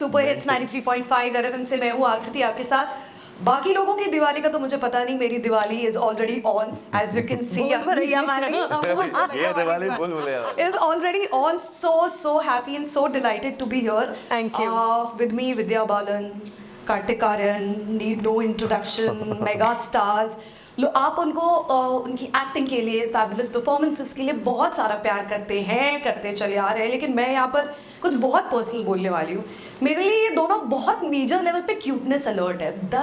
Super hits 93.5 red FM से मैं हूँ आकृति आपके साथ। बाकी लोगों की दिवाली का तो मुझे पता नहीं, मेरी Diwali is already on as you can see. ये दिवाली भूल Bhulaiyaa is already on. So happy and so delighted to be here. Thank you. With me, Vidya Balan, Kartik Aaryan, need no introduction, mega stars. आप उनको उनकी acting के लिए, fabulous performances के लिए बहुत सारा प्यार करते चले आ रहे हैं, लेकिन मैं यहाँ पर कुछ बहुत पर्सनल बोलने वाली हूँ। मेरे लिए ये दोनों बहुत मेजर लेवल पे क्यूटनेस अलर्ट है। The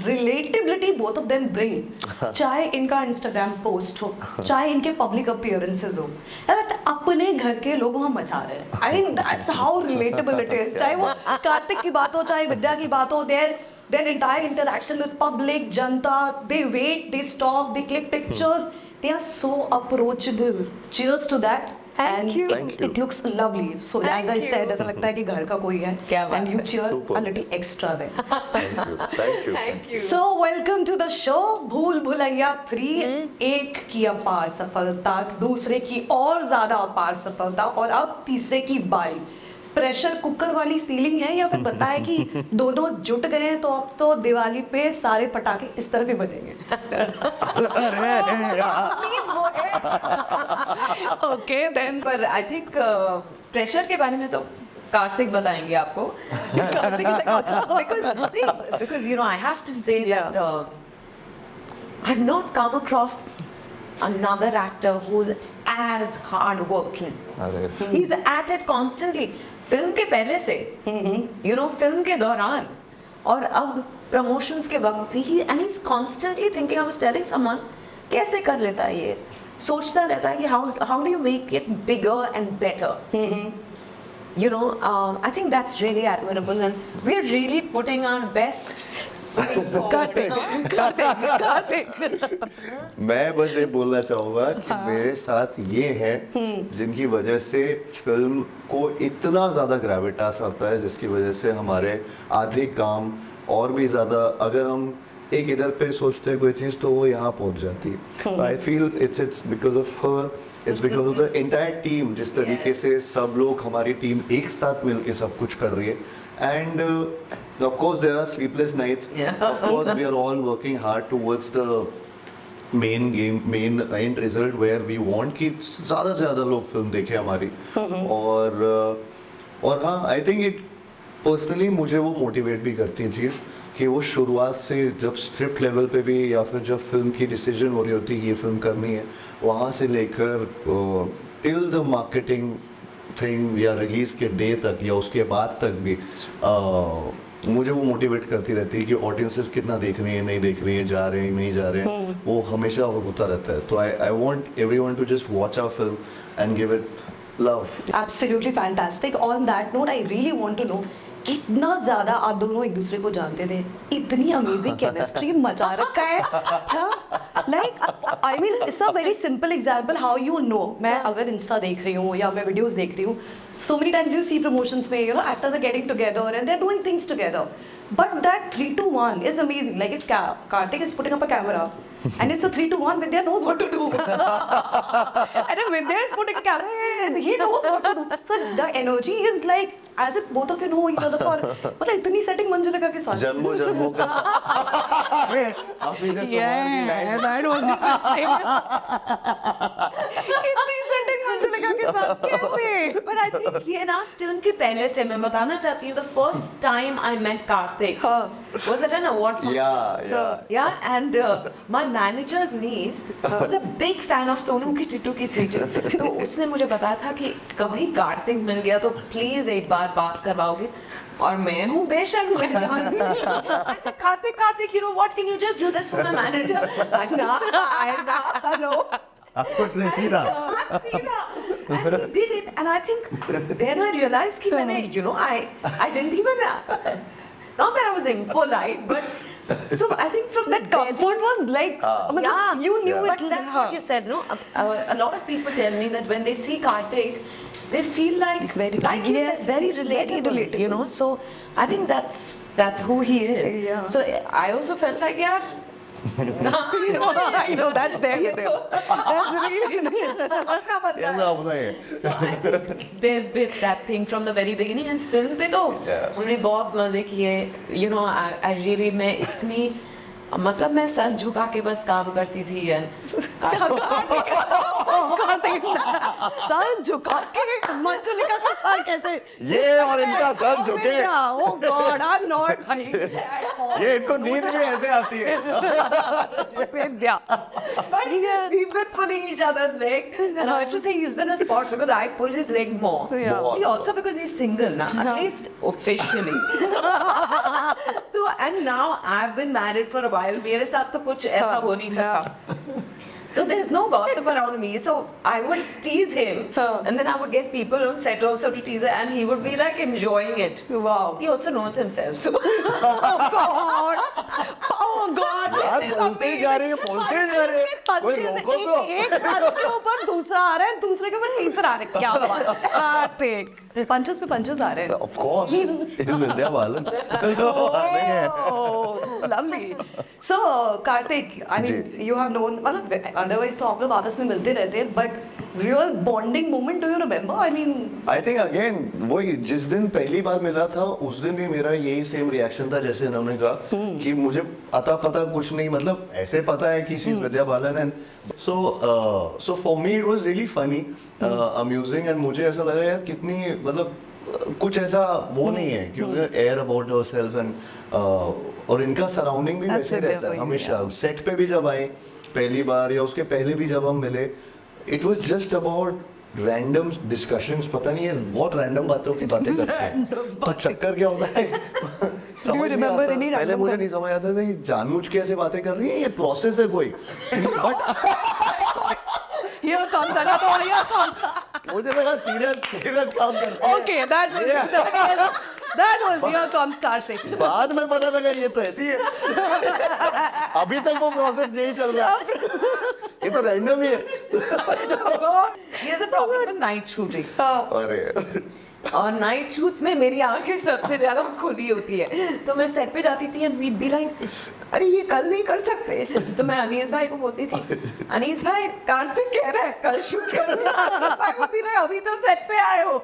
relatability both of them bring, चाहे इनका इंस्टाग्राम पोस्ट हो, चाहे इनके पब्लिक अपीयरेंसेस हो, अपने घर के लोग वहाँ मचा रहे हैं। I mean that's how relatable it is. चाहे वो कार्तिक की बात हो, चाहे विद्या की बात हो, their entire interaction with public, janta, they wait, they stop, they click pictures. They are so approachable. Cheers to that. Thank you. It looks lovely. So as I said, ऐसा लगता है कि घर का कोई है. And you cheer a little extra there. Thank you. So welcome to the show. भूल भुलैया 3, एक की अपार सफलता, दूसरे की और ज्यादा अपार सफलता, और अब तीसरे की बारी। प्रेशर कुकर वाली फीलिंग है, या फिर बताए कि दोनों जुट गए हैं तो अब तो दिवाली पे सारे पटाखे इस तरफ ही बजेंगे। ओके देन, पर आई थिंक प्रेशर के बारे में तो कार्तिक बताएंगे आपको। because you know I have to say that I've not come across another actor who's as hard working. He's at it constantly. Film के पहले से, you know, फिल्म के दौरान और अब प्रमोशंस के वक्त भी, and he's constantly thinking. I was telling someone, कैसे कर लेता है ये, सोचता रहता है कि how do you make it bigger and better. You know, I think that's really admirable, and we're really putting our best. Kartik मैं बस ये बोलना चाहूँगा कि मेरे साथ ये है जिनकी वजह से फिल्म को इतना ज़्यादा ग्रेविटास आता है, जिसकी वजह से हमारे आधे काम और भी ज़्यादा, अगर हम एक इधर पे सोचते हैं कोई चीज़ तो वो यहाँ पहुँच जाती है। I feel it's because of her, it's because of the entire team. जिस तरीके से सब लोग, हमारी टीम एक साथ मिलके सब कुछ कर रही है। And of course there are sleepless nights. Of course we are all working hard towards the main end result where we want कि ज़्यादा से ज़्यादा लोग फिल्म देखें हमारी। और हाँ, I think it personally मुझे वो मोटिवेट भी करती है चीज़ कि वो शुरुआत से जब स्क्रिप्ट लेवल पे भी, या फिर जब फिल्म की डिसीजन हो रही होती है कि ये फिल्म करनी है, वहाँ से लेकर टिल द मार्केटिंग थिंग या रिलीज के डे तक या उसके बाद तक भी मुझे वो मोटिवेट करती रहती है कि ऑडियंसेस कितना देख रही है, नहीं देख रही है, जा रहे हैं नहीं जा रहे हैं, वो हमेशा होता रहता है। तो I want everyone to just watch our film and give it love. Absolutely fantastic. On that note I really want to know कितना ज्यादा आप दोनों एक दूसरे को जानते थे, इतनी अमेजिंग केमिस्ट्री मचा रखा है। Like I mean it's a very simple example how you know. मैं अगर इंस्टा देख रही हूँ या मैं वीडियोस देख रही हूँ, so many times you see promotions में, you know, actors are getting together and they are doing things together, but that 3-to-1 is amazing. Like if Kartik is putting up a camera and it's a 3-to-1, Vidya knows what to do. And if Vidya is putting a camera and he knows what to do. So the energy is like as if both of you know each other for, मतलब इतनी setting Manjulika के साथ। जन्मों जन्मों का। Yeah, that was इतनी setting Manjulika के साथ कैसे? But I think ये ना फिल्म के पहले से मैं बताना चाहती हूँ, the first time I met Kartik was at an award function. Yeah, and my manager's niece was a big fan of Sonu की टिट्टू की सीरियल। तो उसने मुझे बताया था कि कभी कार्तिक मिल गया तो प्लीज एक बार बात करवाओगे, और मैं हूँ बेशक मैं जानती हूँ। I said, Kartik, you know what, can you just do this for my manager? I know. Of course, नहीं सीधा। And he did it, and I think then I realized कि मैंने, you know, I didn't even, not that I was impolite, but so I think from That comfort was like, you knew it. But that's what you said, no? A lot of people tell me that when they see Kartik, they feel like you said, very relatable, you know. So I think that's who he is. Yeah. So I also felt like, yeah, I know that's there with him. That's really ऐसा अपना है. There's been that thing from the very beginning and film पे तो हमने बहुत मजे किए. You know, I really मैं इतनी मतलब मैं सर झुका के बस काम करती थी सर झुका के मंजुलिका का सर कैसे ये और इनका सर झुके. Oh God, I'm not भाई. ये इनको नींद भी ऐसे आती है. Vidya. But we've been pulling each other's leg, and I have to say he's been a sport because I pulled his leg more. Yeah. See, also because he's single now, at least officially. So, and now I've been married for a while. मेरे साथ तो कुछ ऐसा हो नहीं सकता. So there's no gossip around me. So I would tease him, and then I would get people on set also to tease her, and he would be like enjoying it. Wow. He also knows himself. So. Oh God. Oh God. यार बोलते जा रहे हैं, बोलते जा रहे हैं. कोई रोको तो. एक पंच के ऊपर दूसरा आ रहा है, दूसरे के ऊपर तीसरा आ रहा है. क्या बात. कार्तिक. पंचेस पे पंचेस आ रहे हैं. Of course. It's Vidya Balan. Oh, lovely. So Kartik, I mean, you have known. मतलब otherwise तो आप लोग आपस में मिलते रहते हैं, but real bonding moment, do you remember? I mean, I think again वही जिस दिन पहली बार मिला था उस दिन भी मेरा यही सेम रिएक्शन था जैसे इन्होंने कहा कि मुझे अता पता कुछ नहीं, मतलब ऐसे पता है कि she is Vidya Balan and so for me it was really funny, amusing, and मुझे ऐसा लगा यार कितनी मतलब कुछ ऐसा वो नहीं है क्योंकि एयर अबाउट योरसेल्फ एंड और इनका सराउंडिंग भी वैसे रहता है हमेशा. सेट पे भी जब आए पहली बार या उसके पहले भी जब हम मिले, it was just about random discussions. पता नहीं है बहुत रैंडम बातों की बातें करते हैं. तो चक्कर क्या होता है समझ नहीं आता. पहले मुझे नहीं समझ आता था ये जानबूझ के ऐसे बातें कर रही है, ये प्रोसेस है कोई. here comes another, here comes. मुझे लगा सीरियस काम कर रही है. Okay, that was here comes Kartik. बाद में पता लगा ये तो ऐसी है. अभी तक वो प्रोसेस यही चल रहा है. ये तो रैंडम ही है. He has a problem with night shooting. अरे और नाइट शूट्स में मेरी आंखें सबसे ज्यादा खुली होती है, तो मैं सेट पे जाती थी एंड वीड बी लाइक अरे ये कल नहीं कर सकते. तो मैं अनीस भाई को बोलती थी, अनीस भाई कार्तिक कह रहा है कल शूट करना. भाई वो भी नहीं, अभी तो सेट पे आए हो.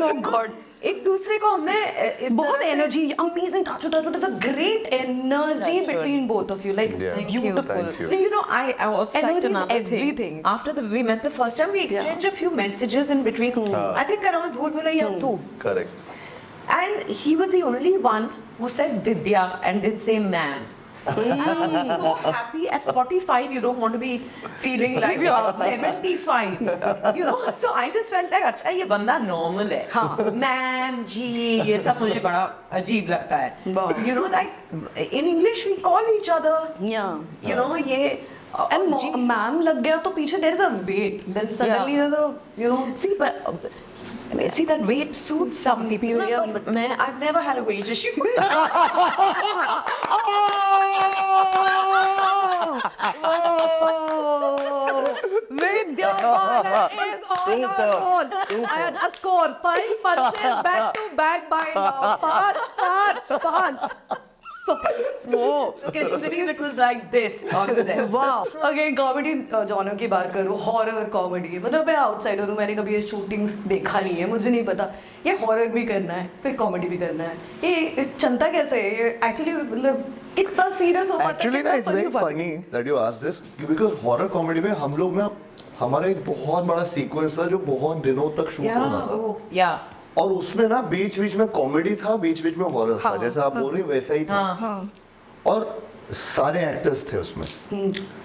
Oh God. एक दूसरे को हमने बहुत energy, amazing touch, the great energy between both of you, like Yeah. beautiful. Thank you. You know, I also Energy liked is another everything. thing. After we met the first time, we exchanged a few messages in between. I think around Bhool Bhulaiyaa too. Correct. And he was the only one who said Vidya and didn't say ma'am. So happy at 45 you don't want to be feeling like you're 75, you know. So I just felt like अच्छा ये बंदा normal है. Ma'am जी ये सब मुझे बड़ा अजीब लगता है. You know, like in English we call each other. Yeah. You know ये And ma'am लग गया तो पीछे there is a weight. Then suddenly there's a, you know. See that weight suits some people. No, but man, I've never had a weight issue. Vidya Balan is on her own. And a score 5 punches back to back by now. Punch. So can you believe it was like this on set? Wow. Again, comedy genre की बात करूँ, horror comedy. मतलब मैं outsider हूँ, मैंने कभी ये shootings देखा नहीं है, मुझे नहीं पता. ये horror भी करना है, फिर comedy भी करना है. ये चलता कैसे है? ये actually मतलब कितना serious हो पाता है? Actually ना it's very funny that you asked this because horror comedy में हम लोग ना हमारा एक बहुत बड़ा sequence था जो बहुत दिनों तक shoot होना था. Yeah. और उसमें ना बीच बीच में कॉमेडी था, बीच बीच में हॉरर था, जैसा आप बोल रही वैसा ही था. और सारे एक्टर्स थे उसमें.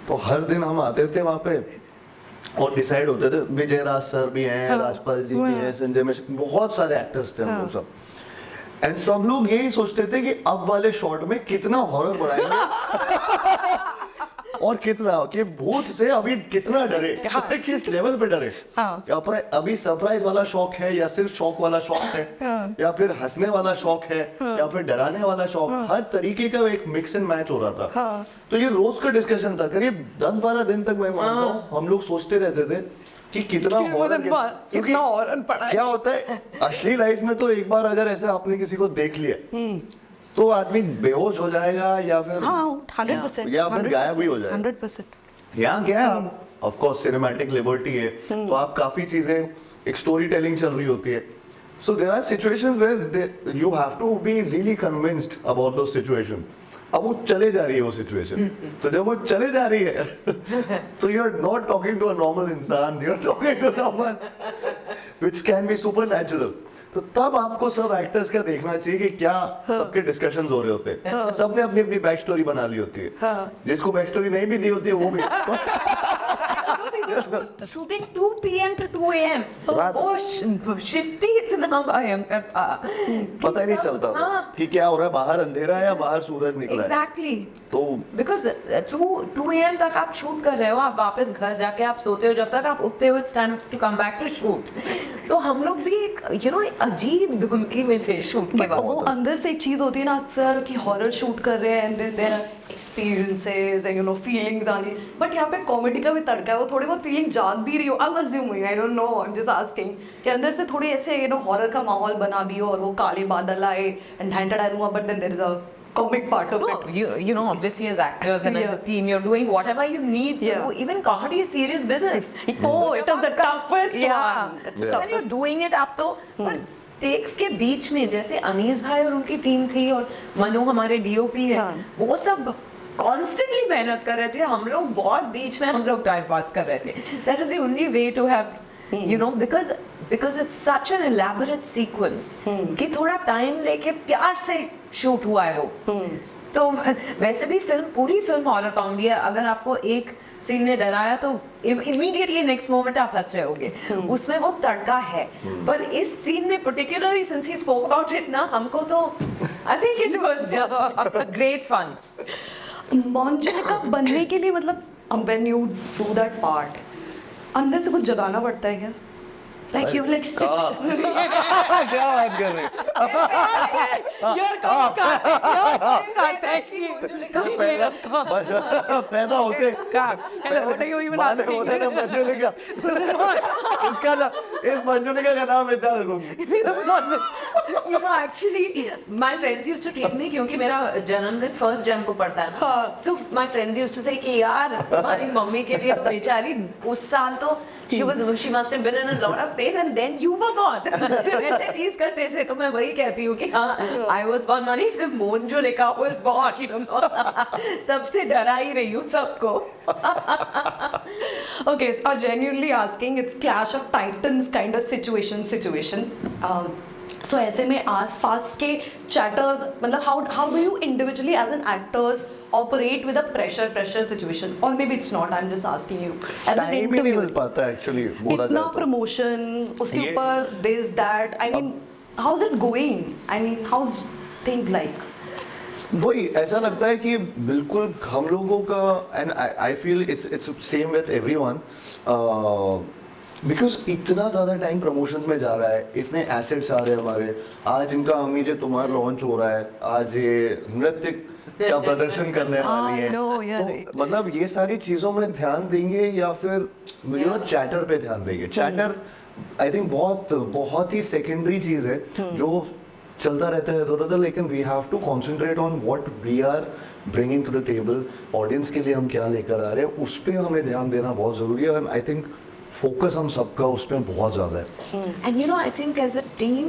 तो हर दिन हम आते थे वहाँ पे और डिसाइड होते थे. विजय राज सर भी हैं, राजपाल जी भी हैं, संजय में बहुत सारे एक्टर्स थे हम लोग सब. एंड सब लोग यही सोचते थे कि अब वाले शॉट में कितना हॉरर बढ़ाएंगे और कितना कि भूत से अभी कितना डरे, किस लेवल पे डरे. या फिर अभी सरप्राइज वाला शौक है या सिर्फ शौक वाला शौक है या फिर हंसने वाला शौक है या फिर डराने वाला शौक. हर तरीके का एक मिक्स एंड मैच हो रहा था. तो ये रोज का डिस्कशन था. करीब 10-12 दिन तक मैं मानता हूँ हम लोग सोचते रहते थे कि कितना हॉरर, क्योंकि हॉरर पड़ा है. क्या होता है असली लाइफ में तो एक बार अगर ऐसे आपने किसी को देख लिया तो आदमी बेहोश हो जाएगा या फिर हाँ 100%, या फिर गायब भी हो जाएगा। 100%। यहाँ क्या है, ऑफ कोर्स सिनेमैटिक लिबर्टी है, तो आप काफी चीजें, एक स्टोरी टेलिंग चल रही होती है, so there are situations where you have to be really convinced about those situation. अब वो चले जा रही है वो सिचुएशन, तो जब वो चले जा रही है तो you are not talking to a normal इंसान, you are talking to someone which can be supernatural. तो तब आपको सब एक्टर्स का देखना चाहिए कि क्या सबके डिस्कशंस हो रहे होते हैं, सबने अपनी अपनी बैक स्टोरी बना ली होती है, जिसको बैक स्टोरी नहीं भी दी होती है वो भी शूटिंग 2 PM to 2 AM, वो शिफ्टी इतना भयंकर था, पता ही नहीं चलता था कि क्या हो रहा है, बाहर अंधेरा है या बाहर सूरज निकला है। एग्जैक्टली, तो बिकॉज 2 AM तक आप शूट कर रहे हो, आप वापस घर जाके आप सोते हो, जब तक आप उठते हो it's time to come back to shoot. तो हम लोग भी एक अजीब धुनकी में थे शूट के बाद। वो अंदर से एक चीज होती है ना अक्सर कि हॉरर शूट कर रहे हैं and their experiences and feelings आनी, बट यहाँ पे कॉमेडी का भी तड़का है, वो थोड़ी बहुत फीलिंग जाग भी रही हो, I am assuming, I don't know, I am just asking कि अंदर से थोड़ी ऐसे हॉरर का माहौल बना भी हो और वो काले बादल आए and handed I know, but then there is a comic part of it. You know, obviously as actors and as a team, you're doing whatever you need to do. Even comedy is serious business. Oh, it is the toughest one. It's the When you're doing it up तो पर stakes के बीच में, जैसे अनीस भाई और उनकी team थी और मनु हमारे DOP है, वो सब constantly मेहनत कर रहे थे, हम लोग बहुत बीच में हम लोग टाइम पास कर रहे थे. That is the only way to have, because it's such an elaborate sequence कि थोड़ा टाइम लेके प्यार से शूट हुआ है वो। तो वैसे भी पूरी फिल्म हॉरर कॉमेडी है, अगर आपको एक सीन ने डराया तो इमीडिएटली नेक्स्ट मोमेंट आप हंस रहे होगे, उसमें वो तड़का है। पर इस सीन में particularly since he spoke about it ना, हमको तो I think it was just great fun. Manjulika बनने के लिए मतलब when you do that part, अंदर से कुछ जगाना पड़ता है क्या? Like you like sick. क्या बात कर रहे पैदा होते इस मंजुलिका का नाम इतना रखूंगी। Actually, my friends used to tease me क्योंकि मेरा जन्मदिन 1 Jan को पड़ता है। So my friends used to say कि यार तुम्हारी मम्मी के लिए तो बेचारी उस साल तो she must have been in a lot of pain and then you were born. ऐसे टीज करते थे, तो मैं वही कहती हूँ कि हाँ I was born मानी मंजुलिका was born, तब से डरा ही रही हूँ सबको। Okay, so genuinely asking, it's clash of titans kind of situation. So ऐसे में आस-पास के chatters, मतलब how do you individually as an actors operate with a pressure situation, or maybe it's not, I'm just asking you as an time ही नहीं interviewer. मिल पाता actually, बोला इतना जाए तो। प्रमोशन उसके ये- ऊपर this that, I mean how's it going? I mean how's things like? वही ऐसा लगता है कि बिल्कुल हम लोगों का, and I feel it's same with everyone, because इतना ज़्यादा टाइम प्रमोशंस में जा रहा है, इतने एसेट्स आ रहे हैं हमारे, आज इनका अम्मी जे तुम्हारा लॉन्च हो रहा है, आज ये नृत्य का प्रदर्शन करने वाली है, तो मतलब ये सारी चीज़ों में ध्यान देंगे या फिर चैटर पे ध्यान देंगे। चैटर आई थिंक बहुत ही सेकेंडरी चीज़ है जो चलता रहता है इधर उधर, लेकिन we have to concentrate on what we are bringing to the table, audience के लिए हम क्या लेकर आ रहे हैं, उस पर हमें ध्यान देना बहुत ज़रूरी है। एंड आई थिंक फोकस हम सबका उस पर बहुत ज़्यादा है। And I think as a team,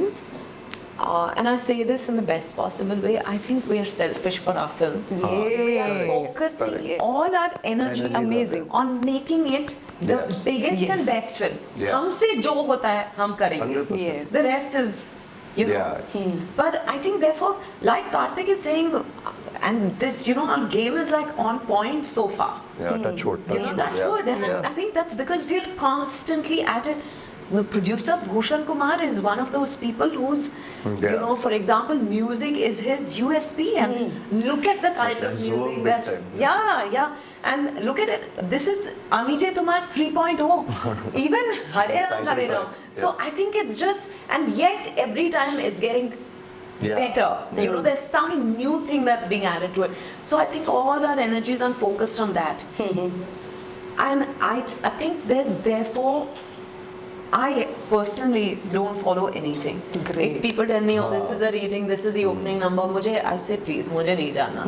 and I say this in the best possible way, I think we are selfish for our film. We are focusing all our energy Amazing. on making it the biggest and best film. हमसे जो होता है हम करेंगे. 100%. The rest is, But I think therefore, like Kartik is saying, and this, our game is like on point so far. Yeah, touch wood. Touch wood. And I think that's because we're constantly at it. The producer Bhushan Kumar is one of those people who's, for example, music is his USP, and look at the kind of music that, and look at it. This is Amije Tumar 3.0, even Hare Ram Hare Ram. So I think it's just, and yet every time it's getting better. There's some new thing that's being added to it. So I think all our energies are focused on that. And I think there's therefore I personally don't follow anything. Great. If people tell me, oh, this is a reading, this is the opening number, I say, please, मुझे नहीं जानना.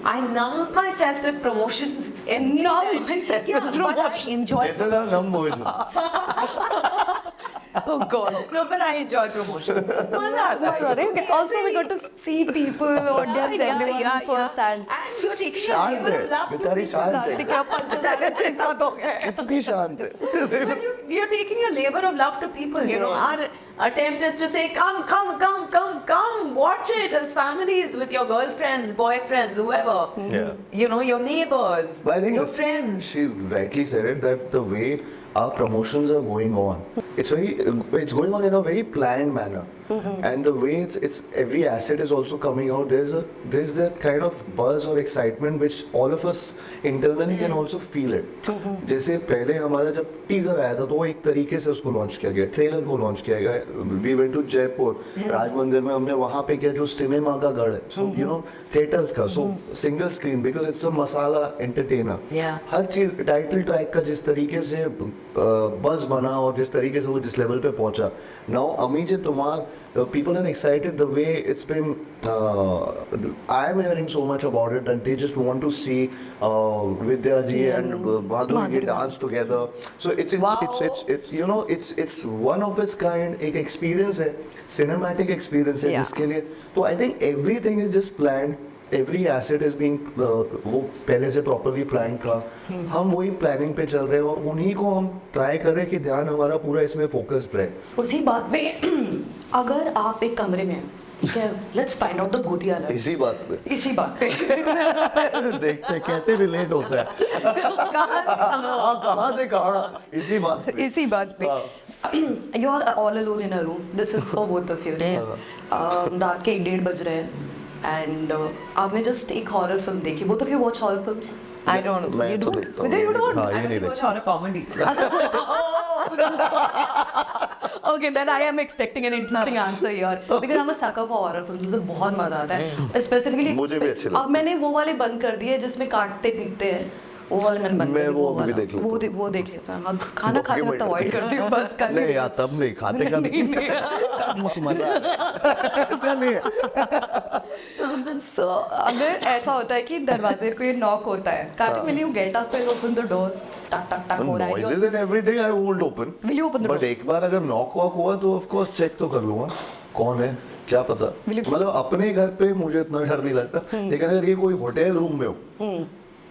I numb myself with promotions. Numb myself with promotions. I enjoy. This is a numb version. Oh God. No, but I enjoy promotions. मजा आता है. Also, we got to see people, audience, everyone firsthand. And you're taking a शांत labor है, of love to बेचारी people. शांत है, ठीक है, 5,000 6 हो गए. इतनी शांत है. But you're taking a labor of love to people, you know. Our attempt is to say, come, watch it as families with your girlfriends, boyfriends, whoever. Yeah. You know, your neighbors, But I think your friends. she rightly said it that the way our promotions are going on, it's going on in a very planned manner, and the way it's every asset is also coming out. There's that kind of buzz or excitement which all of us internally can also feel it. जैसे पहले हमारा जब teaser आया था तो वो एक तरीके से उसको लॉन्च किया गया, ट्रेलर को लॉन्च किया गया. We went to जयपुर, राज मंदिर में हमने वहाँ पे किया जो सिनेमा का गढ़ है, so you know थिएटर्स का, so single screen because it's a masala entertainer. Yeah. हर चीज टाइटल ट्रैक का जिस तरीके से बस बना और जिस तरीके से वो जिस लेवल पे पहुंचा. नाउ अमी जी तुम्हार people are excited the way it's been. I am hearing so much about it that they just want to see Vidya ji and Madhuri ji dance together. So it's you know it's one of its kind एक experience है, cinematic experience है जिसके लिए तो I think everything is just planned. Every asset is being वो पहले से properly planned था. हम वही planning पे चल रहे हैं और उन्हीं को हम try कर रहे हैं कि ध्यान हमारा पूरा इसमें focused रहे. उसी बात पे अगर आप एक कमरे में हैं, ठीक है, let's find out the भूतिया लग. इसी बात पे देखते हैं कैसे रिलेट होता है. कहाँ से कहाँ इसी बात पे. You are all alone in a room. This is for both of you. रात के 1:30 बज रहे हैं and आपने just एक horror film देखी. Both of you watch horror films? I don't. मैं You तो don't? देखता हूँ. You don't? हाँ, ये I नहीं don't watch देखता. horror comedies. Okay, then I am expecting an interesting answer here because I'm a sucker for horror films. मुझे बहुत मजा आता है. Specifically मुझे भी अच्छे लगते हैं. अब मैंने वो वाले बंद कर दिए जिसमें काटते पीटते हैं. वो वाले मैंने बंद कर दिए. वो भी देख लेता हूँ. वो देख लेता हूँ. खाना खाते वक्त अवॉइड करती हूँ बस. नहीं यार तब नहीं खाते का मजा. So अगर ऐसा होता है कि दरवाजे पे नॉक होता है, Kartik will you get up and open the door? टक टक टक हो रहा है. Noises and everything I won't open. Will you open the door? But एक बार अगर knock वॉक हुआ तो of course check तो कर लूँगा कौन है क्या पता. मतलब अपने घर पे मुझे इतना डर नहीं लगता, लेकिन अगर ये कोई होटल रूम में हो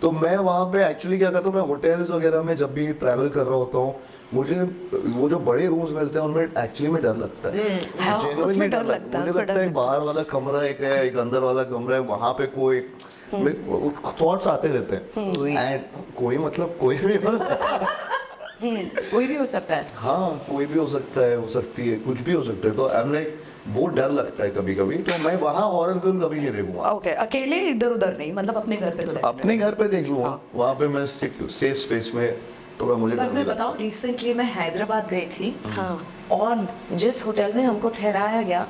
तो मैं वहाँ पे एक्चुअली क्या करता हूँ, मैं होटल्स वगैरह में जब भी ट्रैवल कर रहा होता हूँ मुझे वो जो बड़े रूम्स मिलते हैं उनमें एक्चुअली में डर लगता है. Genuinely डर लगता है. मुझे लगता है बाहर वाला कमरा एक है, एक अंदर वाला कमरा है, वहाँ पे कोई थॉट्स आते रहते हैं. एंड कोई मतलब कोई भी कोई भी हो सकता है. हाँ कोई भी हो सकता है, हो सकती है, कुछ भी हो सकता है. तो आई एम लाइक वो डर लगता है कभी कभी, तो मैं वहाँ हॉरर फिल्म कभी नहीं देखूंगा. ओके, अकेले इधर उधर नहीं, मतलब अपने घर पे. अपने घर पे देख लूंगा. वहाँ पे मैं सेफ स्पेस में थोड़ा मुझे डर मैं नहीं लगता. बताऊं, रिसेंटली मैं हैदराबाद गई थी. हाँ. और जिस होटल में हमको ठहराया गया,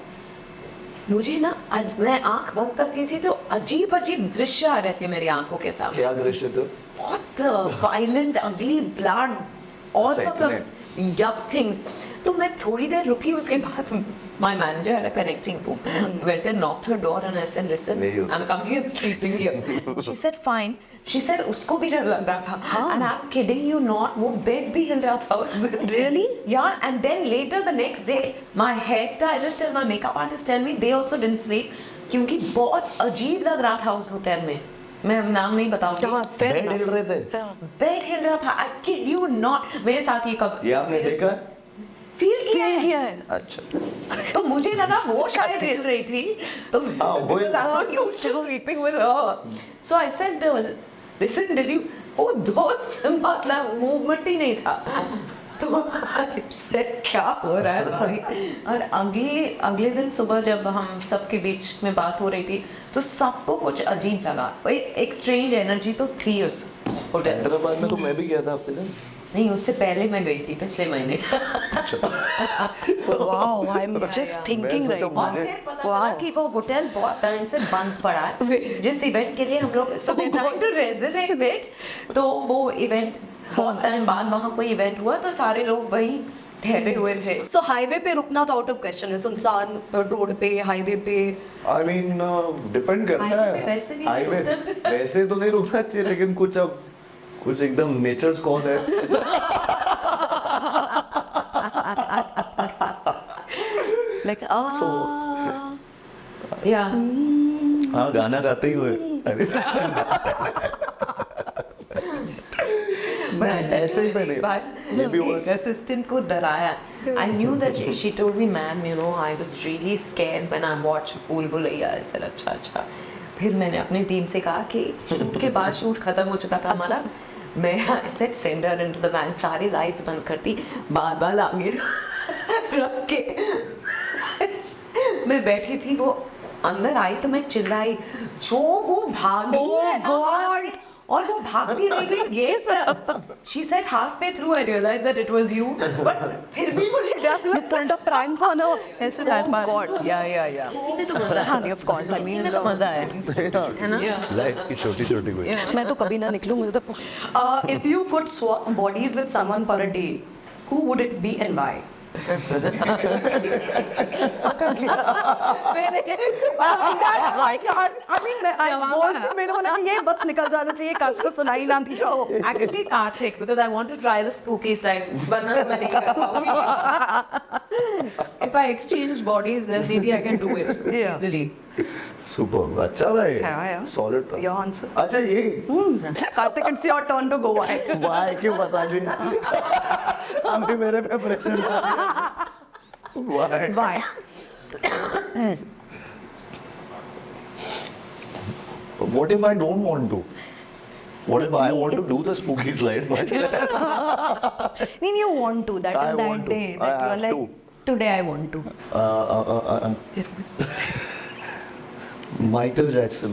मुझे ना आज मैं आंख बंद करती थी तो अजीब अजीब दृश्य आ रहे थे मेरी आंखों के सामने. क्या दृश्य थे? बहुत वायलेंट, अगली, ब्लड, ऑल सॉर्ट्स ऑफ यक थिंग्स. तो मैं थोड़ी देर रुकी, उसके बाद my manager had a connecting room. Went and knocked her door and I said, listen, I'm coming and sleeping here. She said, fine. She said, उसको भी डर लग रहा था. And I'm kidding you not, वो bed भी हिल रहा था. Really? Yeah, and then later the next day, my hairstylist and my makeup artist tell me they also didn't sleep क्योंकि बहुत अजीब लग रहा था उस होटल में. मैं नाम नहीं बताऊंगी. बेड हिल रहे थे. बेड हिल रहा था. I kid you not. मेरे साथ ये कब? ये आपने देखा? फील किया है. अच्छा. तो मुझे लगा वो शायद हिल रही थी. तो because I'm not used to sleeping with her. So I said, listen, did you? वो दो मतलब मूवमेंट ही नहीं था. तो इससे क्या हो रहा है भाई. और अगले दिन सुबह जब हम सबके बीच में बात हो रही थी तो सबको कुछ अजीब लगा. एक स्ट्रेंज एनर्जी तो थी उस होटल. हैदराबाद में तो मैं भी गया था आपके दिन. नहीं, उससे पहले मैं गई थी पिछले महीने. Wow, I'm just thinking right now. और फिर पता चला कि वो होटल बहुत टाइम से बंद पड़ा है. जिस इवेंट के लिए हम लोग going to resurrect it, तो वो इवेंट बहुत टाइम बाद वहाँ कोई इवेंट हुआ तो सारे लोग वही ठहरे हुए थे। सो हाईवे पे रुकना तो आउट ऑफ क्वेश्चन है, सुनसान रोड पे, हाईवे पे। आई मीन डिपेंड करता Highway पे वैसे है, नहीं हाईवे वैसे तो नहीं रुकना चाहिए, लेकिन कुछ एकदम नेचर्स कौन है। लाइक या हाँ, गाना गाते ही हुए। ऐसे ही पहले ये भी हुआ। असिस्टेंट को डराया। I knew that she told me, ma'am, you know, I was really scared when I watched Bhool Bhulaiyaa. I said, अच्छा। फिर मैंने अपनी टीम से कहा कि शूट के बाद शूट खत्म हो चुका था हमारा, मैं I said send her into the van, सारी लाइट्स बंद कर दी, बार आगे रख के मैं बैठी थी, वो अंदर आई तो मैं चिल्लाई, जो वो भागी है ना, और वो भागती रह गई गेट पर। She said halfway through I realized that it was you, but फिर भी मुझे डर लगा। in front of prime खाना ऐसे that much. God, yeah. इसीलिए तो मजा है, of course. I mean, तो मजा है ना? लाइफ की छोटी कोई। मैं तो कभी ना निकलूं, मुझे तो। If you could swap bodies with someone for a day, who would it be and why? मैंने बोला कि ये बस निकल जाना चाहिए, कार्तिक को सुनाई ना थी। Actually Kartik, because I want to try the spooky side, वरना मैं नहीं कर पाऊंगी। If I exchange bodies, then maybe I can do it easily. Super, अच्छा था ये, Yeah. सॉलिड था। Your answer. अच्छा ये Kartik, it's your turn to go. Why? Why क्यों बता दी? हम भी मेरे पे pressure why. Why? What if I don't want to? What if I want to do the spooky slide? You want to. That I is want that to. day. I That you are have like, to. today I want to. Michael Jackson.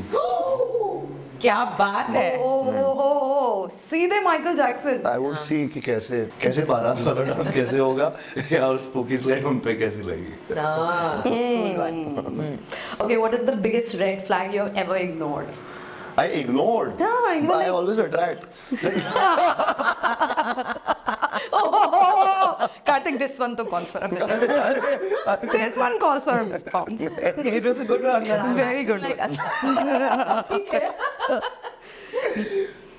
क्या बात है? Oh, सीधे Michael Jackson. I would see कि कैसे बारात वाला dance कैसे होगा, या स्पूकी स्लाइड उन पे कैसी लगेगी। Okay, what is the biggest red flag you have ever ignored? I ignored. Yeah, even I like- always attract. Kartik, this one to calls for a miss. This one calls for a miss. It was a good one. Very good. ठीक है।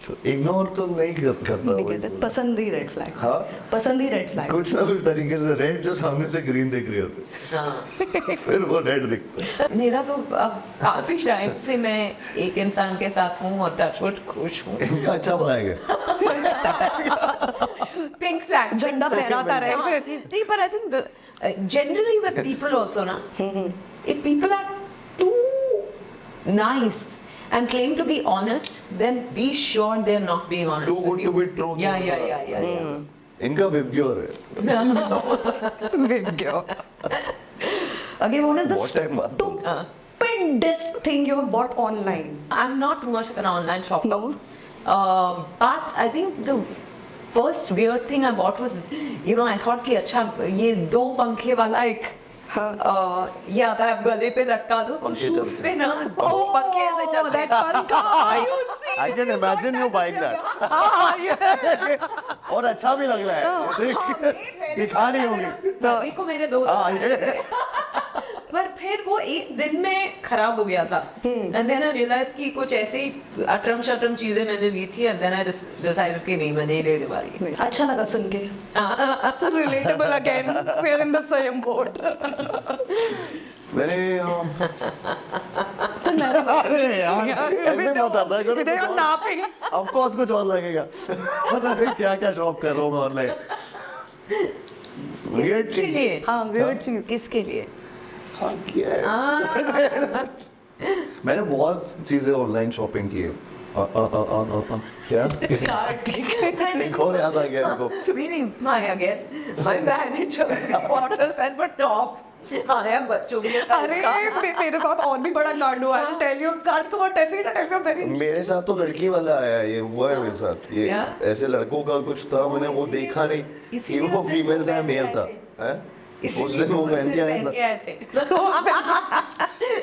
So ignore तो नहीं करता नहीं वो। कहते, पसंद ही red flag. हाँ? पसंद ही रेड फ्लैग। कुछ ना कुछ तरीके से रेड जो सामने से ग्रीन दिख रही होती, फिर वो रेड दिखता है। मेरा तो अब काफी टाइम से मैं एक इंसान के साथ हूँ और टचवुड खुश हूँ। इनका अच्छा बनाएगा। पिंक फ्लैग झंडा फहराता रहे। नहीं, पर I think generally with people also ना, if people are too nice and claim to be honest, then be sure they're not being honest. Too good to be true. Yeah. इनका विब्योर है। Video. Okay, what is the बहुत time बाद। stupidest thing you have bought online? I'm not too much of an online shopper. No. But I think the first weird thing I bought was, I thought कि अच्छा ये 2 पंखे वाला एक ये आता है, गले पे लटका दो, शूज पे ना पंखे ऐसे चलते हैं। I can imagine you buying that. और अच्छा भी लग रहा है। दिखा नहीं होगी। अभी को मेरे 2 पर फिर वो एक दिन में खराब हो गया था। एंड देन आई रियलाइज कि कुछ ऐसी अटरम शटरम चीजें मैंने ली थी, एंड देन आई डिसाइडेड कि नहीं, मैं नहीं लेने वाली। अच्छा लगा सुन के। Relatable again. We're in the same boat. मैंने ऐसे होता था, They are laughing. of course कुछ और लगेगा। पता नहीं क्या शॉप कर रहा हूँ मैं ऑनलाइन। Weird किसके चीज। लिए? हाँ, weird चीज। किसके लिए? हाँ, क्या है? मैंने बहुत चीजें ऑनलाइन शॉपिंग की है। क्या? एक और याद आ गया इनको। Meaning my manager orders and for top. आया बच्चों के साथ अरे का। मेरे साथ और भी बड़ा कांड हुआ है। टेल यू कार्ड को टेल मी वेरी। मेरे साथ तो लड़की वाला आया, ये हुआ है मेरे साथ। ये ऐसे लड़कों का कुछ था, मैंने वो देखा नहीं कि वो फीमेल था मेल था। उस दिन वो पहन के आया था।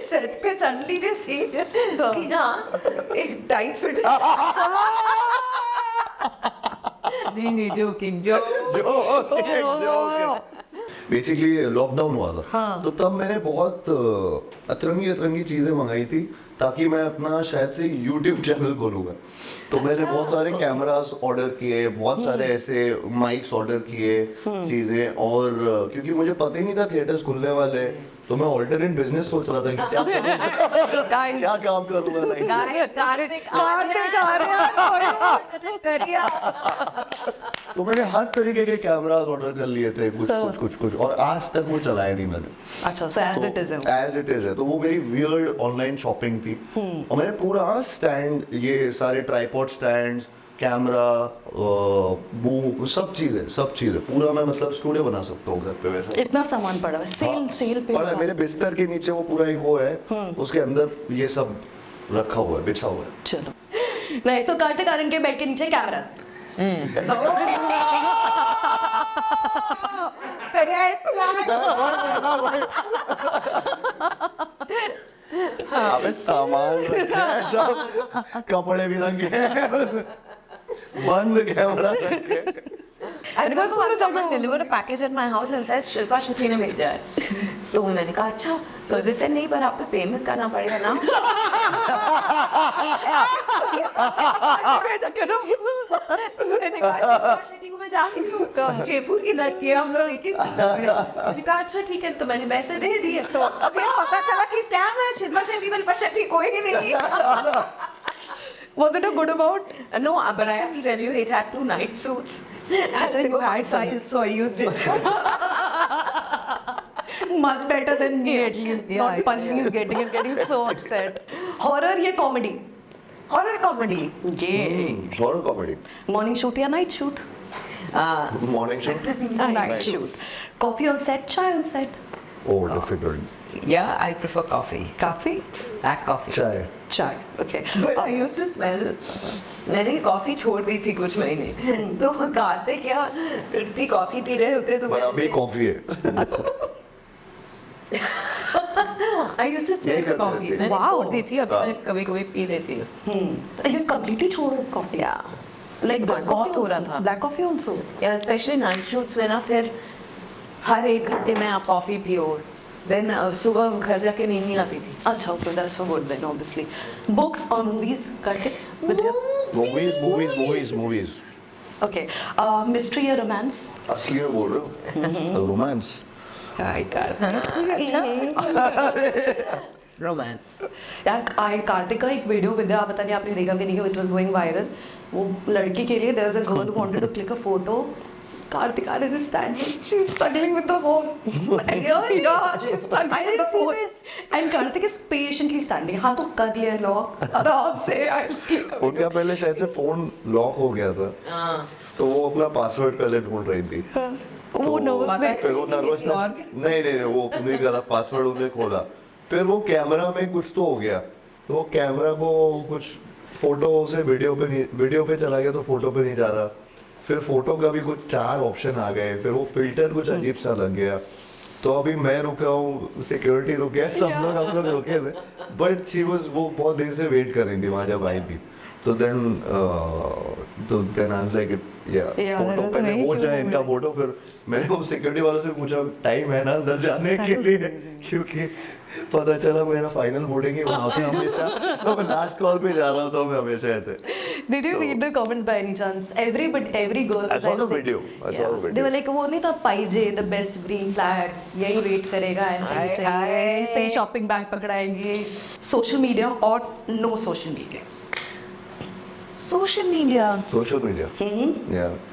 सेट पे सडनली ने सी कि हाँ एक टाइट फिट। नहीं जोकिंग बेसिकली लॉकडाउन हुआ था हाँ। तो तब मैंने बहुत अतरंगी अतरंगी चीजें मंगाई थी ताकि मैं अपना शायद से यूट्यूब चैनल खोलूंगा। तो मैंने बहुत सारे कैमरास ऑर्डर किए, बहुत सारे ऐसे माइक्स ऑर्डर किए चीजें, और क्योंकि मुझे पता ही नहीं था थिएटर्स खुलने वाले हैं, तो मैं ऑल्टरनेट बिजनेस सोच रहा था कि क्या करूं, क्या काम करूंगा लाइक। कार्तिक आर्यन तो मैंने हर तरीके के कैमरास ऑर्डर कर लिए थे, कुछ और आज तक वो चलाया नहीं मैंने। अच्छा, so as it is है। एज इट इज है। तो वो मेरी वियर्ड ऑनलाइन शॉपिंग थी, और मैंने पूरा स्टैंड, ये सारे ट्राइपॉड स्टैंड, कैमरा, बुक, सब चीजें पूरा मैं मतलब स्टूडियो बना सकता हूँ घर पे वैसा। इतना सामान पड़ा है, सेल पे पड़ा है मेरे बिस्तर के नीचे, वो पूरा एक वो है, उसके अंदर ये सब रखा हुआ है, बिछा हुआ है। चलो नहीं, तो कार्तिक आर्यन के बेड के नीचे कैमरा। अबे सामान रखे हैं सब, कपड़े भी रखे हैं, बंद कैमरा रखे। I remember when someone delivered a package at my house and said Shilpa शक्ति ने भेजा है, तो मैंने कहा अच्छा, तो जैसे नहीं पर आपको पेमेंट करना पड़ेगा ना। मैंने कहा शिल्पा शक्ति को मैं जानती हूँ, जयपुर की लड़की है, हम लोग एक ही साथ में। मैंने कहा अच्छा ठीक है, तो मैंने पैसे दे दिए, तो फिर पता चला कि स्कैम है, शिल्पा शक्ति कोई नहीं मिली। Was it a good amount? No, but I have to tell you, it had 2 night suits. Actually, you had size, so I used it. Much better than me, at least. Yeah, Not punching is getting so upset. Horror या comedy? Horror comedy. Yeah. Horror comedy. Morning shoot या night shoot? Morning shoot. Night shoot. Coffee on set, chai on set. Oh difficult. Yeah, I prefer coffee. Coffee? Black coffee. चाय। Chai. Okay. But I used to smell. मैंने coffee छोड़ दी थी कुछ महीने, तो कार्तिक क्या तृप्ति coffee P रहे होते तो पर अभी कॉफी है। I used to smell the coffee. मैंने Wow. छोड़ दी थी, अब मैं कभी-कभी पी लेती हूँ। You completely छोड़ coffee? Yeah. Like black बहुत coffee हो रहा also? था। Black coffee also? Yeah, especially night shoots में ना, फिर हर 1 घंटे में आप कॉफी पियो, then सुबह घर जाके नींद नहीं आती थी। अच्छा, okay, that's so good then, obviously. Books or movies? करके Vidya? मूवीज। Okay. Mystery या romance? असली में बोल रहे हो? रोमांस। रोमांस। यार कार्तिक का एक वीडियो, विद्या पता नहीं आपने देखा कि नहीं, इट वाज गोइंग वायरल। वो लड़की के लिए there was a girl who wanted to click a photo, Kartik Aaryan is standing, she's struggling with the phone. Really? Yeah, she's struggling I with the didn't see phone. this. And Kartik is patiently standing. हाँ तो कर लिया lock आराम से, I'll click a उनका पहले शायद से फोन लॉक हो गया था, तो वो अपना पासवर्ड पहले ढूंढ रही थी। वो नर्वस फिर वो नर्वसनेस, नहीं वो नहीं करा, पासवर्ड उन्हें खोला, फिर वो कैमरा में कुछ तो हो गया, तो वो कैमरा को कुछ फोटो से वीडियो पे चला गया, तो फोटो पे नहीं जा रहा, फिर फोटो का भी कुछ 4 ऑप्शन आ गए, फिर वो फिल्टर कुछ अजीब सा लग गया, तो अभी मैं रुका हूँ, सिक्योरिटी रुके हैं, सब लोग हम लोग रुके थे, बट शी वाज, वो बहुत देर से वेट कर रही थी वहाँ जब आई थी, तो then I was like photo पहले हो जाए इनका फोटो, फिर मैंने वो सिक्योरिटी वालों से पूछा टाइम है ना अंदर जाने के लिए, क्योंकि पता चला मेरा फाइनल बोर्डिंग ही बनाते हैं हमेशा, तो मैं लास्ट कॉल पे जा रहा था मैं हमेशा ऐसे। Did you read the comments by any chance? Every girl. I saw the video. They were like, वो नहीं था पाइजे, the best green flag, यही वेट करेगा, ऐसे चाहिए, सही शॉपिंग बैग पकड़ाएंगे। सोशल मीडिया और no social media? Social media.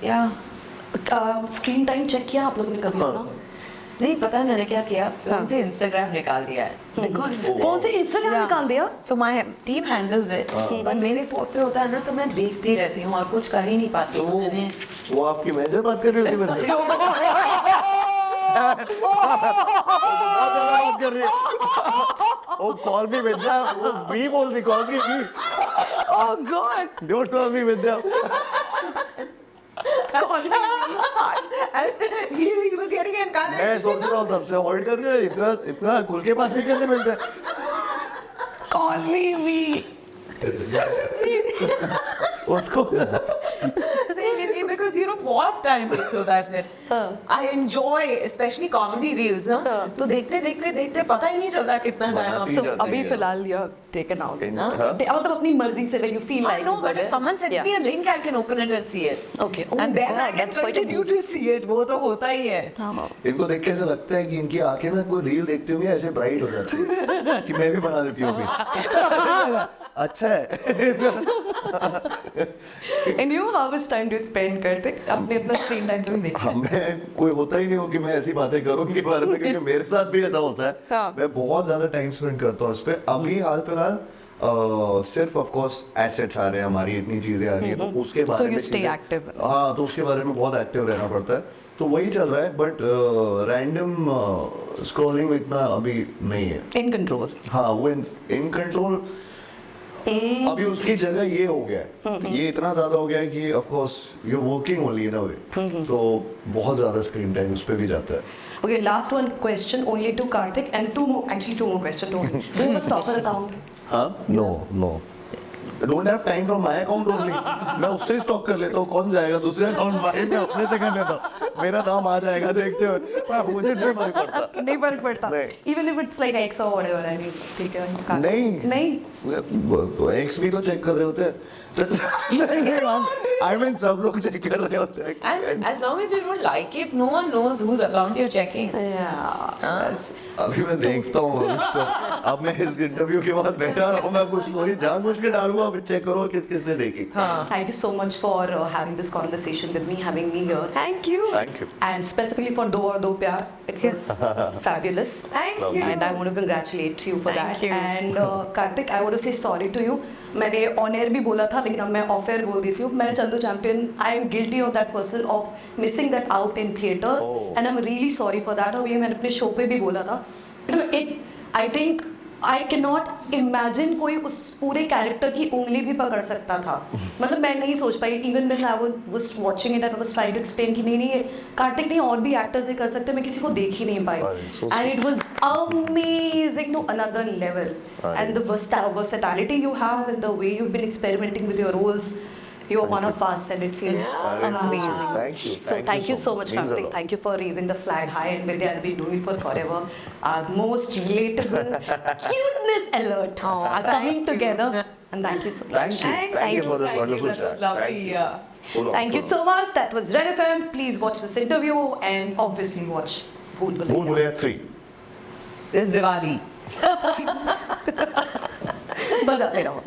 या स्क्रीन टाइम चेक किया आप लोगों ने कभी अपना? नहीं पता मैंने क्या किया, फोन से इंस्टाग्राम निकाल दिया है। फोन से इंस्टाग्राम निकाल दिया? So my team handles it, पर मेरे फोन पे होता है ना, तो मैं देखती रहती हूँ और कुछ कर ही नहीं पाती हूँ। मैंने वो आपकी मैनेजर बात कर रही होती मेरे से। वो कॉल भी विद्या, वो भी बोल दी कॉल की। Oh God! Don't tell me विद्या। मैं सोच रहा हूँ तब से होल्ड कर रही हूँ, इतना खुल के बात नहीं करने मिलता। Call me. उसको because you know बहुत टाइम वेस्ट होता है इसमें. I enjoy especially comedy reels ना. तो देखते देखते देखते पता ही नहीं चलता कितना टाइम बनाती आपसे. जाती अभी है. फिलहाल you have taken out. हाँ? मतलब अपनी मर्जी से when you feel I like. know, but if someone sends Yeah. me a link, I can open it and see it. Okay. Oh And then God, I can that's quite a continue to see it. वो तो होता ही है. इनको देख के ऐसा लगता है कि इनकी आंखें ना कोई रील देखते हुए ऐसे ब्राइट हो जाती है कि मैं भी बना देती हूँ अभी. अच्छा है. And you, how much time do you spend करते? अपने इतना screen time तुम देखते? हमें कोई होता ही नहीं हो कि मैं ऐसी बातें करूँ इनके बारे में, क्योंकि मेरे साथ भी ऐसा होता है. हाँ. मैं बहुत ज्यादा टाइम स्पेंड करता हूँ इस पे. अभी हाल फिलहाल सिर्फ ऑफ कोर्स एसेट्स आ रहे हैं, हमारी इतनी चीजें आ रही हैं, तो उसके बारे So में you stay active. हाँ, तो उसके बारे में बहुत एक्टिव रहना पड़ता है. तो वही चल रहा है, बट रैंडम स्क्रॉलिंग इतना अभी नहीं है. In control. हाँ, वो इन कंट्रोल अभी उसकी जगह ये हो गया है. तो ये इतना ज्यादा हो गया है कि of course you are working only in a way, तो बहुत ज्यादा स्क्रीन टाइम उस पे भी जाता है. Okay, last one question only to Kartik and two more questions only. Do you have a stalker account? हाँ? No. Don't have time from my account only. मैं उससे स्टॉक कर लेता हूँ. कौन जाएगा दूसरे अकाउंट में? मैं अपने से कर लेता हूँ. मेरा नाम आ जाएगा देखते हो. मुझे नहीं फर्क पड़ता. नहीं फर्क पड़ता. नहीं. Even if it's like X or whatever, I mean, ठीक है. नहीं. तो एक्स भी तो चेक कर रहे होते हैं. आई मीन सब लोग चेक कर रहे होते हैं. And as long as you don't like it, no one knows whose account you're checking. Yeah. अभी मैं देखता हूँ उसको. अब मैं इस इंटरव्यू के बाद बैठा रहूँगा, कुछ स्टोरी जानबूझ के डालूंगा, फिर चेक करो किस किसने देखी. Thank you so much for having this conversation with me, having me here. Thank you. Thank you. And specifically for Do or Do Pyar, it was fabulous. Thank Lovely. you. And I want to congratulate you for Thank that. you. And Kartik, I want to say sorry to you. मैंने on air भी बोला था, लेकिन अब मैं off air बोल रही थी. मैं Chandu champion, I am guilty of that person of missing that out in theaters. Oh. And I'm really sorry for that. और ये मैंने अपने शो पे भी बोला था. I think I cannot imagine कोई उस पूरे कैरेक्टर की उंगली भी पकड़ सकता था. मतलब मैं नहीं सोच पाई. Even when I was watching it and I was trying to explain कि नहीं ये कार्तिक नहीं और भी एक्टर्स ये कर सकते, मैं किसी को देख ही नहीं पाई. So And it was amazing to another level. And the versatility you have and the way you've been experimenting with your roles, you're one of us and it feels amazing. Thank you. So thank you so much, Means a Kartik. lot. Thank you for raising the flag high, and Vidya has been doing it for forever. Our most relatable cuteness alert are coming together, and thank you so much. Thank you for this wonderful chat. Lovely. Yeah. Thank you so much. That was Red FM. Please watch this interview and obviously watch Bhool Bhool Bhulaiyaa. Bhulaiyaa 3. This Diwali. बजाते रहो.